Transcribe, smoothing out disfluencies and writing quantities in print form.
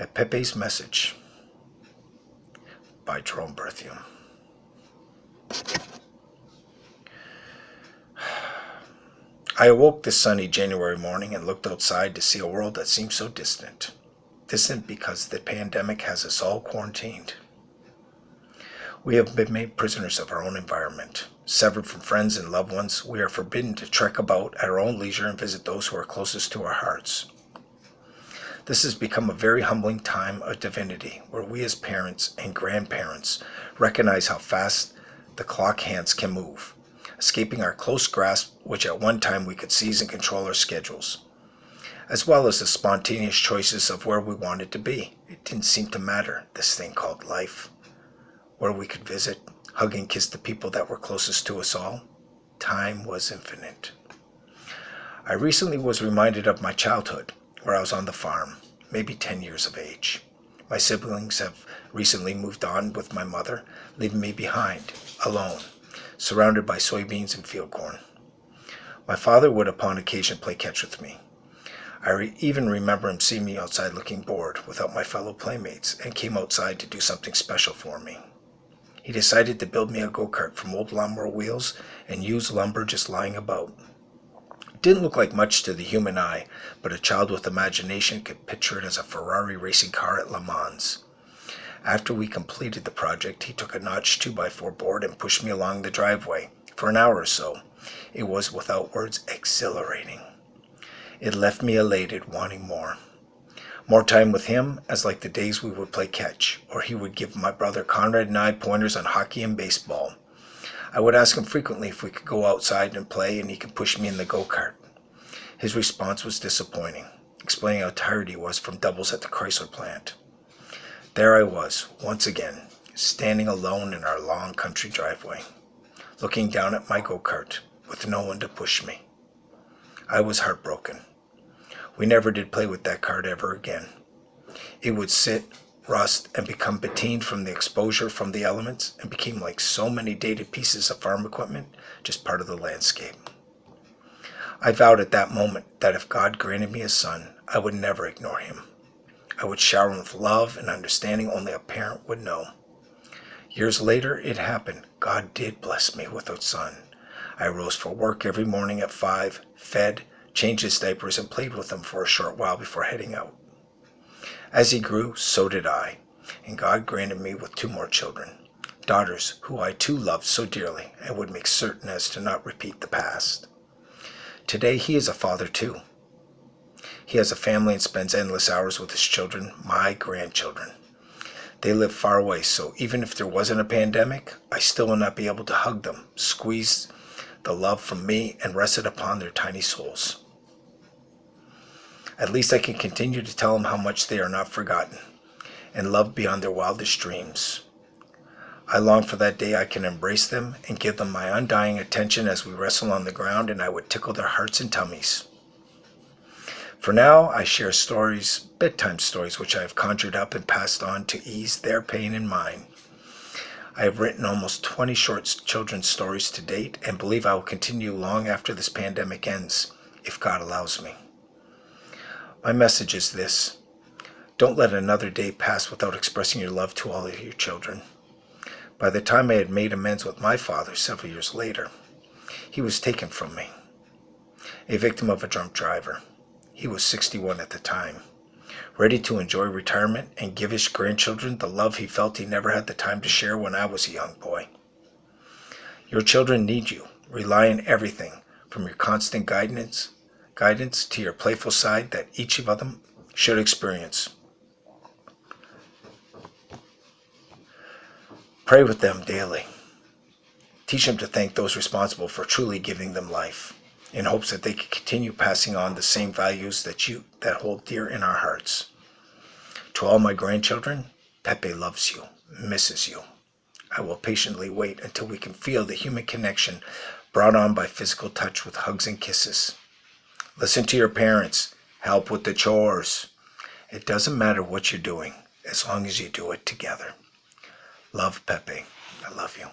At Pepe's Message by Jerome Berthium. I awoke this sunny January morning and looked outside to see a world that seemed so distant. Distant because the pandemic has us all quarantined. We have been made prisoners of our own environment. Severed from friends and loved ones, we are forbidden to trek about at our own leisure and visit those who are closest to our hearts. This has become a very humbling time of divinity, where we as parents and grandparents recognize how fast the clock hands can move, escaping our close grasp, which at one time we could seize and control our schedules, as well as the spontaneous choices of where we wanted to be. It didn't seem to matter, this thing called life. Where we could visit, hug and kiss the people that were closest to us all. Time was infinite. I recently was reminded of my childhood, where I was on the farm, maybe 10 years of age. My siblings have recently moved on with my mother, leaving me behind, alone, surrounded by soybeans and field corn. My father would upon occasion play catch with me. I even remember him seeing me outside looking bored without my fellow playmates and came outside to do something special for me. He decided to build me a go-kart from old lawnmower wheels and used lumber just lying about. It didn't look like much to the human eye, but a child with imagination could picture it as a Ferrari racing car at Le Mans. After we completed the project, he took a notch 2x4 board and pushed me along the driveway for an hour or so. It was, without words, exhilarating. It left me elated, wanting more. More time with him, as like the days we would play catch, or he would give my brother Conrad and I pointers on hockey and baseball. I would ask him frequently if we could go outside and play and he could push me in the go-kart. His response was disappointing, explaining how tired he was from doubles at the Chrysler plant. There I was, once again, standing alone in our long country driveway, looking down at my go-kart with no one to push me. I was heartbroken. We never did play with that kart ever again. It would sit, rust, and become patined from the exposure from the elements and became like so many dated pieces of farm equipment, just part of the landscape. I vowed at that moment that if God granted me a son, I would never ignore him. I would shower him with love and understanding only a parent would know. Years later, it happened. God did bless me with a son. I rose for work every morning at 5, fed, changed his diapers, and played with him for a short while before heading out. As he grew, so did I, and God granted me with 2 more children, daughters who I too loved so dearly and would make certain as to not repeat the past. Today he is a father too. He has a family and spends endless hours with his children, my grandchildren. They live far away, so even if there wasn't a pandemic, I still would not be able to hug them, squeeze the love from me, and rest it upon their tiny souls. At least I can continue to tell them how much they are not forgotten and loved beyond their wildest dreams. I long for that day I can embrace them and give them my undying attention as we wrestle on the ground and I would tickle their hearts and tummies. For now, I share stories, bedtime stories, which I have conjured up and passed on to ease their pain and mine. I have written almost 20 short children's stories to date and believe I will continue long after this pandemic ends, if God allows me. My message is this: don't let another day pass without expressing your love to all of your children. By the time I had made amends with my father several years later, he was taken from me, a victim of a drunk driver. He was 61 at the time, ready to enjoy retirement and give his grandchildren the love he felt he never had the time to share when I was a young boy. Your children need you. Rely on everything from your constant guidance to your playful side that each of them should experience. Pray with them daily. Teach them to thank those responsible for truly giving them life, in hopes that they can continue passing on the same values that hold dear in our hearts. To all my grandchildren, Pepe loves you, misses you. I will patiently wait until we can feel the human connection brought on by physical touch with hugs and kisses. Listen to your parents. Help with the chores. It doesn't matter what you're doing, as long as you do it together. Love, Pepe. I love you.